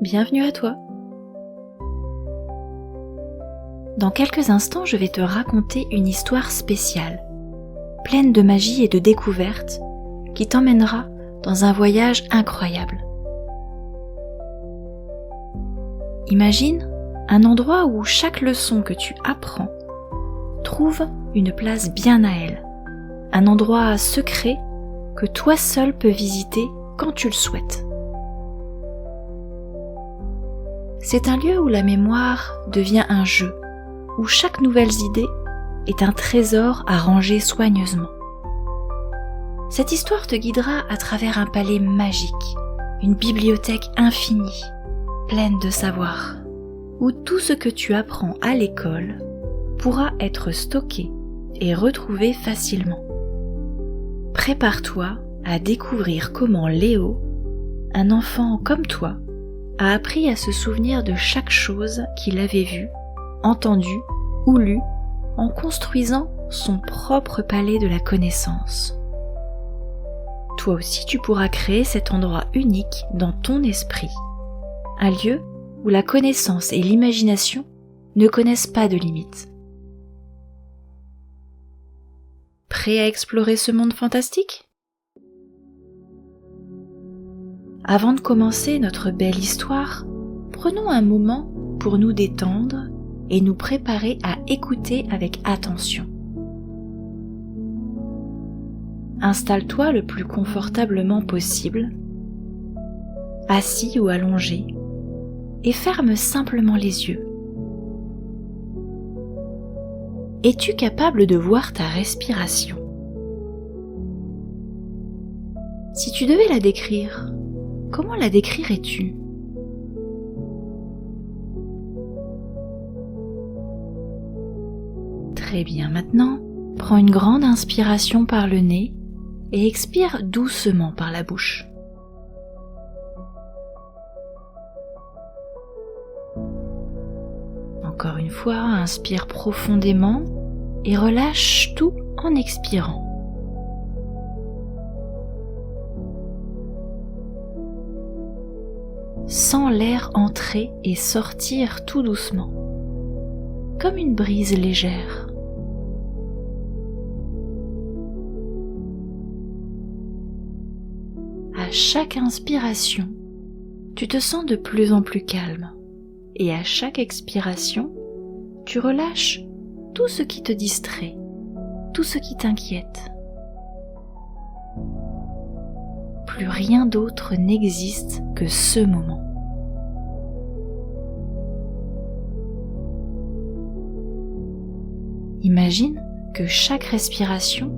bienvenue à toi. Dans quelques instants, je vais te raconter une histoire spéciale, pleine de magie et de découvertes, qui t'emmènera dans un voyage incroyable. Imagine un endroit où chaque leçon que tu apprends trouve une place bien à elle, un endroit secret que toi seul peux visiter quand tu le souhaites. C'est un lieu où la mémoire devient un jeu, où chaque nouvelle idée est un trésor à ranger soigneusement. Cette histoire te guidera à travers un palais magique, une bibliothèque infinie, pleine de savoir, où tout ce que tu apprends à l'école pourra être stocké et retrouvé facilement. Prépare-toi à découvrir comment Léo, un enfant comme toi, a appris à se souvenir de chaque chose qu'il avait vue, entendue ou lue en construisant son propre palais de la connaissance. Toi aussi tu pourras créer cet endroit unique dans ton esprit, un lieu où la connaissance et l'imagination ne connaissent pas de limites. Prêt à explorer ce monde fantastique ? Avant de commencer notre belle histoire, prenons un moment pour nous détendre et nous préparer à écouter avec attention. Installe-toi le plus confortablement possible, assis ou allongé, et ferme simplement les yeux. Es-tu capable de voir ta respiration ? Si tu devais la décrire, comment la décrirais-tu ? Très bien, maintenant, prends une grande inspiration par le nez et expire doucement par la bouche. Encore une fois, inspire profondément et relâche tout en expirant. Sens l'air entrer et sortir tout doucement, comme une brise légère. À chaque inspiration, tu te sens de plus en plus calme, et à chaque expiration, tu relâches tout ce qui te distrait, tout ce qui t'inquiète. Plus rien d'autre n'existe que ce moment. Imagine que chaque respiration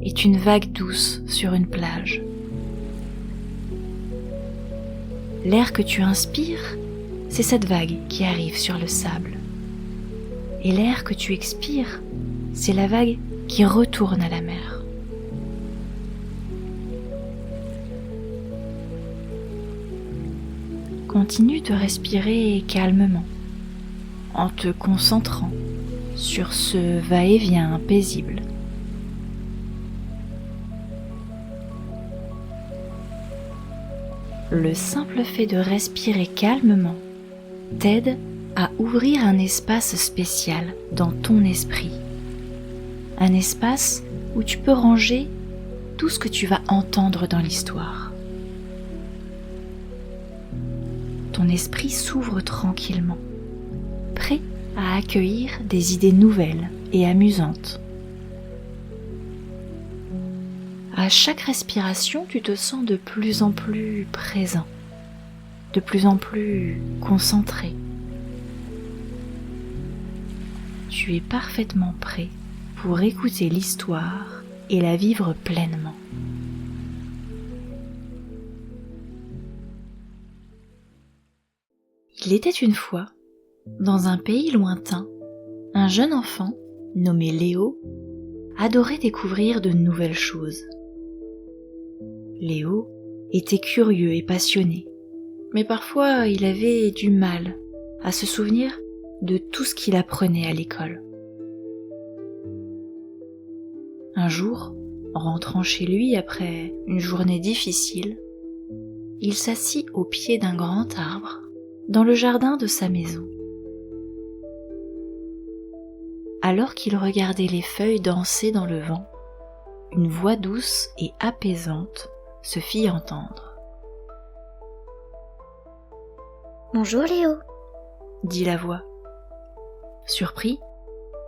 est une vague douce sur une plage. L'air que tu inspires, c'est cette vague qui arrive sur le sable. Et l'air que tu expires, c'est la vague qui retourne à la mer. Continue de respirer calmement, en te concentrant sur ce va-et-vient paisible. Le simple fait de respirer calmement t'aide à ouvrir un espace spécial dans ton esprit. Un espace où tu peux ranger tout ce que tu vas entendre dans l'histoire. Ton esprit s'ouvre tranquillement, prêt à accueillir des idées nouvelles et amusantes. À chaque respiration, tu te sens de plus en plus présent, de plus en plus concentré. Tu es parfaitement prêt pour écouter l'histoire et la vivre pleinement. Il était une fois, dans un pays lointain, un jeune enfant, nommé Léo, adorait découvrir de nouvelles choses. Léo était curieux et passionné, mais parfois il avait du mal à se souvenir de tout ce qu'il apprenait à l'école. Un jour, rentrant chez lui après une journée difficile, il s'assit au pied d'un grand arbre dans le jardin de sa maison. Alors qu'il regardait les feuilles danser dans le vent, une voix douce et apaisante se fit entendre. « Bonjour Léo !» dit la voix. Surpris,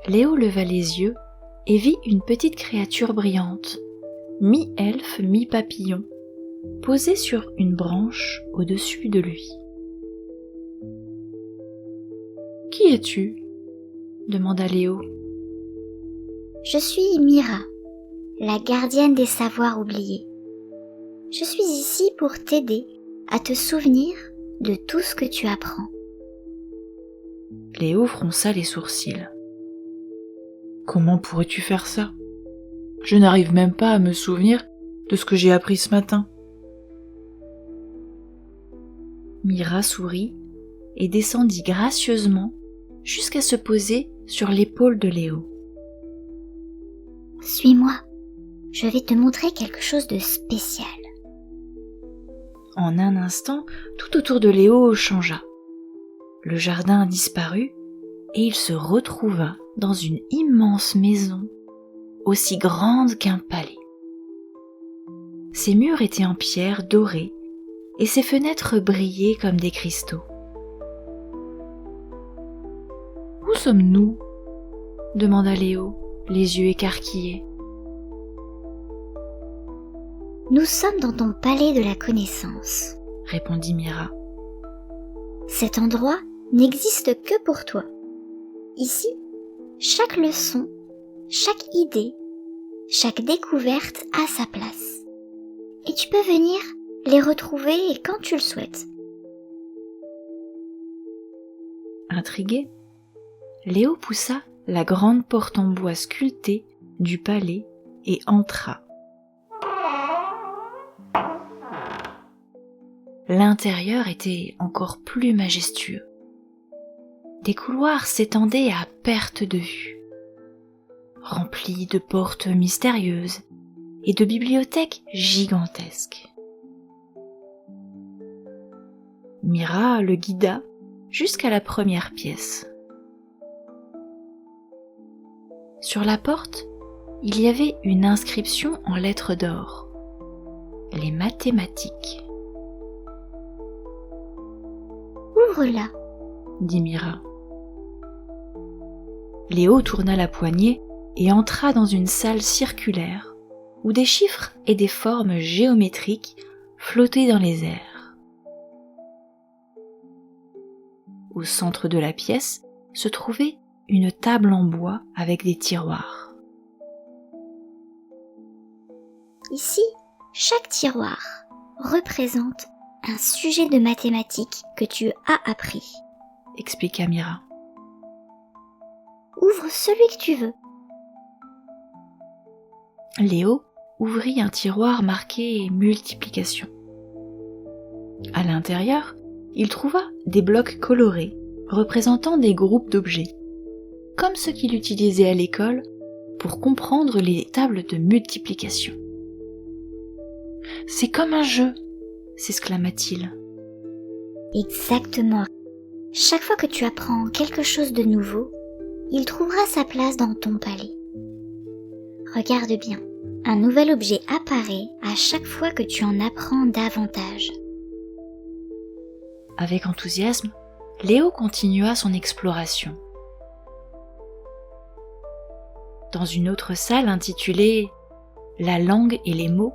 Léo leva les yeux et vit une petite créature brillante, mi-elfe, mi-papillon, posée sur une branche au-dessus de lui. « Qui es-tu » demanda Léo. « Je suis Mira, la gardienne des savoirs oubliés. Je suis ici pour t'aider à te souvenir de tout ce que tu apprends. » Léo fronça les sourcils. « Comment pourrais-tu faire ça ? Je n'arrive même pas à me souvenir de ce que j'ai appris ce matin. » Mira sourit et descendit gracieusement jusqu'à se poser sur l'épaule de Léo. « Suis-moi, je vais te montrer quelque chose de spécial. » En un instant, tout autour de Léo changea. Le jardin disparut et il se retrouva dans une immense maison, aussi grande qu'un palais. Ses murs étaient en pierre dorée et ses fenêtres brillaient comme des cristaux. « Où sommes-nous » demanda Léo, les yeux écarquillés. « Nous sommes dans ton palais de la connaissance, » répondit Mira. « Cet endroit n'existe que pour toi. Ici, chaque leçon, chaque idée, chaque découverte a sa place. Et tu peux venir les retrouver quand tu le souhaites. » Intrigué, Léo poussa la grande porte en bois sculptée du palais et entra. L'intérieur était encore plus majestueux. Des couloirs s'étendaient à perte de vue, remplis de portes mystérieuses et de bibliothèques gigantesques. Mira le guida jusqu'à la première pièce. Sur la porte, il y avait une inscription en lettres d'or. Les mathématiques. « Ouvre-la » dit Mira. Léo tourna la poignée et entra dans une salle circulaire où des chiffres et des formes géométriques flottaient dans les airs. Au centre de la pièce se trouvait une table en bois avec des tiroirs. Ici, chaque tiroir représente un sujet de mathématiques que tu as appris, expliqua Mira. Ouvre celui que tu veux. Léo ouvrit un tiroir marqué multiplication. À l'intérieur, il trouva des blocs colorés représentant des groupes d'objets, comme ceux qu'il utilisait à l'école pour comprendre les tables de multiplication. « C'est comme un jeu !» s'exclama-t-il. Exactement. Chaque fois que tu apprends quelque chose de nouveau, il trouvera sa place dans ton palais. Regarde bien, un nouvel objet apparaît à chaque fois que tu en apprends davantage. Avec enthousiasme, Léo continua son exploration. Dans une autre salle intitulée « La langue et les mots »,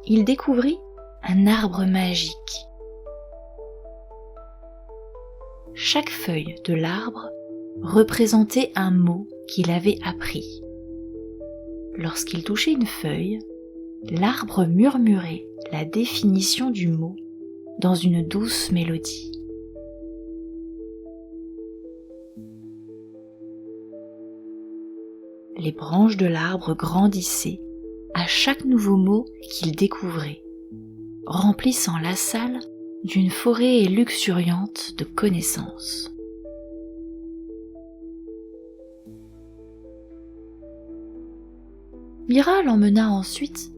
il découvrit un arbre magique. Chaque feuille de l'arbre représentait un mot qu'il avait appris. Lorsqu'il touchait une feuille, l'arbre murmurait la définition du mot dans une douce mélodie. Les branches de l'arbre grandissaient à chaque nouveau mot qu'il découvrait, remplissant la salle d'une forêt luxuriante de connaissances. Mira l'emmena ensuite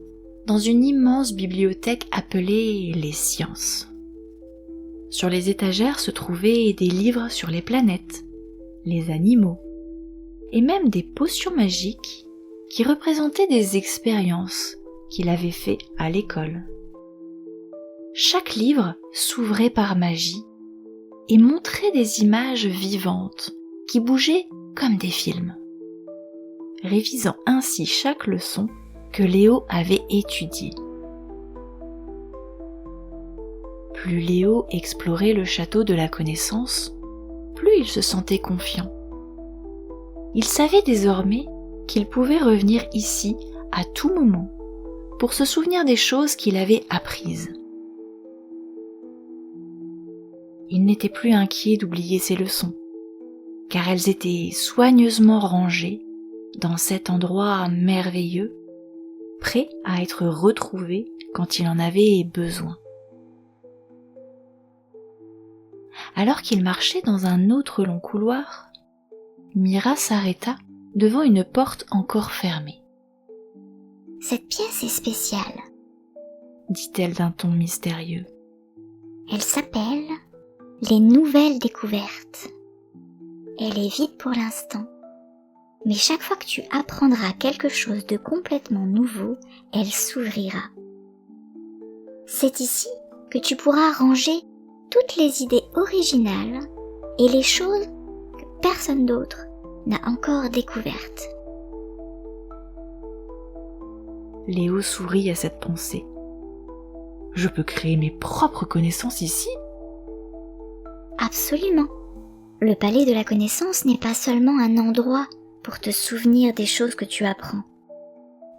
dans une immense bibliothèque appelée les sciences. Sur les étagères se trouvaient des livres sur les planètes, les animaux, et même des potions magiques qui représentaient des expériences qu'il avait faites à l'école. Chaque livre s'ouvrait par magie et montrait des images vivantes qui bougeaient comme des films, révisant ainsi chaque leçon que Léo avait étudiée. Plus Léo explorait le château de la connaissance, plus il se sentait confiant. Il savait désormais qu'il pouvait revenir ici à tout moment pour se souvenir des choses qu'il avait apprises. Il n'était plus inquiet d'oublier ses leçons, car elles étaient soigneusement rangées dans cet endroit merveilleux, prêt à être retrouvé quand il en avait besoin. Alors qu'il marchait dans un autre long couloir, Mira s'arrêta devant une porte encore fermée. « Cette pièce est spéciale, » dit-elle d'un ton mystérieux. « Elle s'appelle les nouvelles découvertes. Elle est vide pour l'instant, mais chaque fois que tu apprendras quelque chose de complètement nouveau, elle s'ouvrira. C'est ici que tu pourras ranger toutes les idées originales et les choses que personne d'autre n'a encore découvertes. » Léo sourit à cette pensée. Je peux créer mes propres connaissances ici ? Absolument. Le palais de la connaissance n'est pas seulement un endroit pour te souvenir des choses que tu apprends.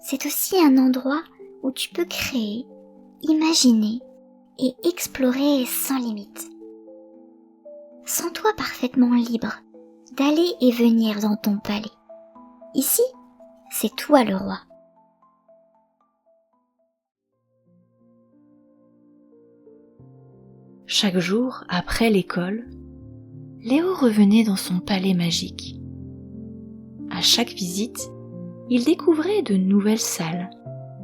C'est aussi un endroit où tu peux créer, imaginer et explorer sans limite. Sens-toi parfaitement libre d'aller et venir dans ton palais. Ici, c'est toi le roi. Chaque jour, après l'école, Léo revenait dans son palais magique. À chaque visite, il découvrait de nouvelles salles,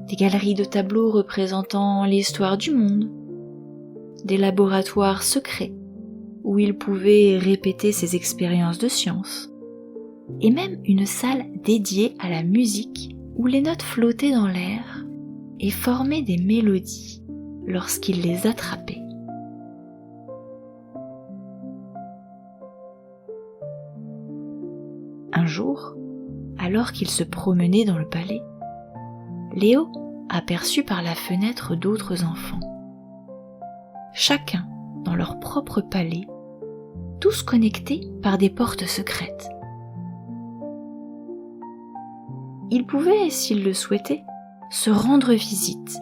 des galeries de tableaux représentant l'histoire du monde, des laboratoires secrets où il pouvait répéter ses expériences de science, et même une salle dédiée à la musique où les notes flottaient dans l'air et formaient des mélodies lorsqu'il les attrapait. Un jour, alors qu'il se promenait dans le palais, Léo aperçut par la fenêtre d'autres enfants. Chacun dans leur propre palais, tous connectés par des portes secrètes. Ils pouvaient, s'ils le souhaitaient, se rendre visite,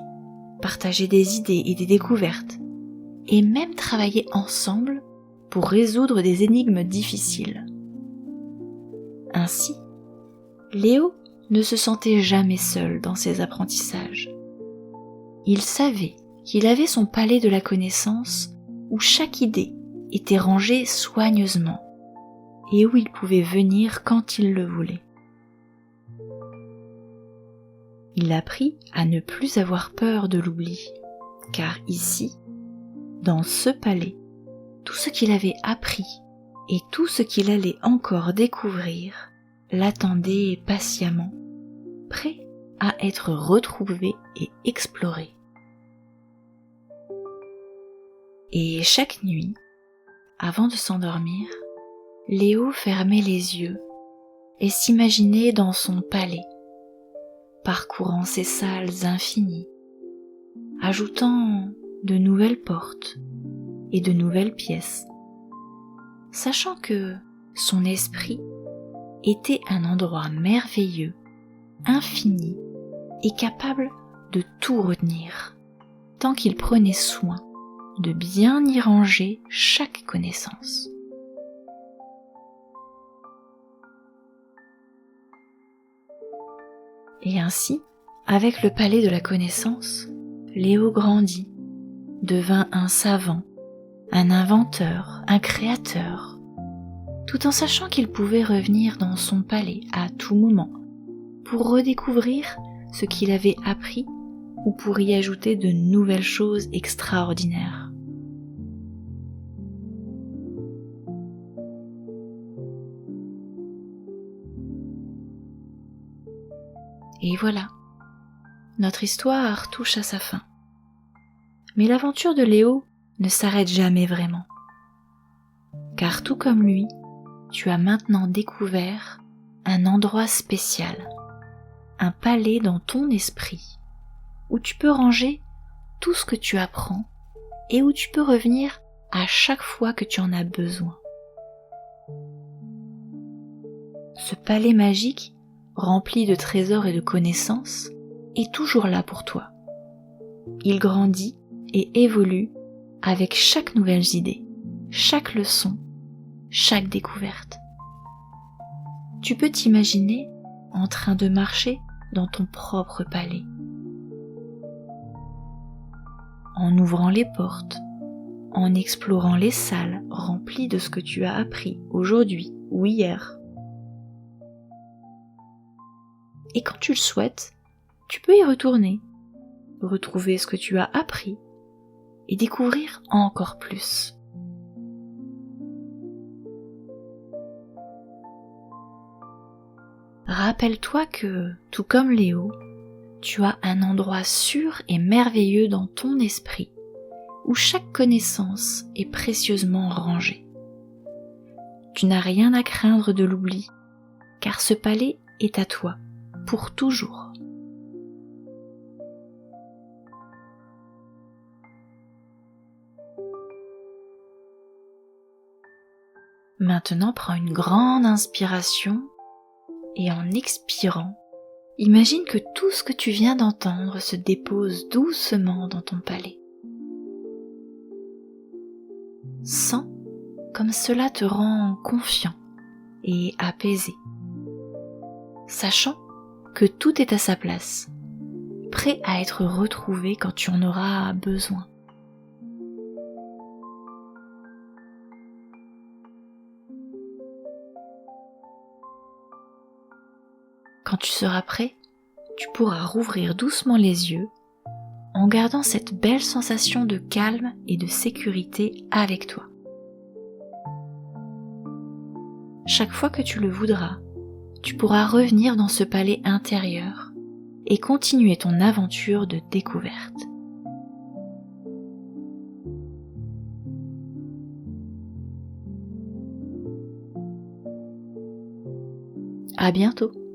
partager des idées et des découvertes, et même travailler ensemble pour résoudre des énigmes difficiles. Ainsi, Léo ne se sentait jamais seul dans ses apprentissages. Il savait qu'il avait son palais de la connaissance où chaque idée était rangée soigneusement et où il pouvait venir quand il le voulait. Il apprit à ne plus avoir peur de l'oubli, car ici, dans ce palais, tout ce qu'il avait appris et tout ce qu'il allait encore découvrir l'attendait patiemment, prêt à être retrouvé et exploré. Et chaque nuit, avant de s'endormir, Léo fermait les yeux et s'imaginait dans son palais, parcourant ses salles infinies, ajoutant de nouvelles portes et de nouvelles pièces, sachant que son esprit était un endroit merveilleux, infini et capable de tout retenir, tant qu'il prenait soin de bien y ranger chaque connaissance. Et ainsi, avec le palais de la connaissance, Léo grandit, devint un savant, un inventeur, un créateur, tout en sachant qu'il pouvait revenir dans son palais à tout moment pour redécouvrir ce qu'il avait appris ou pour y ajouter de nouvelles choses extraordinaires. Et voilà, notre histoire touche à sa fin. Mais l'aventure de Léo ne s'arrête jamais vraiment. Car tout comme lui, tu as maintenant découvert un endroit spécial, un palais dans ton esprit, où tu peux ranger tout ce que tu apprends et où tu peux revenir à chaque fois que tu en as besoin. Ce palais magique, rempli de trésors et de connaissances, est toujours là pour toi. Il grandit et évolue avec chaque nouvelle idée, chaque leçon, chaque découverte. Tu peux t'imaginer en train de marcher dans ton propre palais, en ouvrant les portes, en explorant les salles remplies de ce que tu as appris aujourd'hui ou hier. Et quand tu le souhaites, tu peux y retourner, retrouver ce que tu as appris et découvrir encore plus. Rappelle-toi que, tout comme Léo, tu as un endroit sûr et merveilleux dans ton esprit où chaque connaissance est précieusement rangée. Tu n'as rien à craindre de l'oubli, car ce palais est à toi, pour toujours. Maintenant, prends une grande inspiration et en expirant, imagine que tout ce que tu viens d'entendre se dépose doucement dans ton palais. Sens comme cela te rend confiant et apaisé, sachant que tout est à sa place, prêt à être retrouvé quand tu en auras besoin. Quand tu seras prêt, tu pourras rouvrir doucement les yeux en gardant cette belle sensation de calme et de sécurité avec toi. Chaque fois que tu le voudras, tu pourras revenir dans ce palais intérieur et continuer ton aventure de découverte. À bientôt!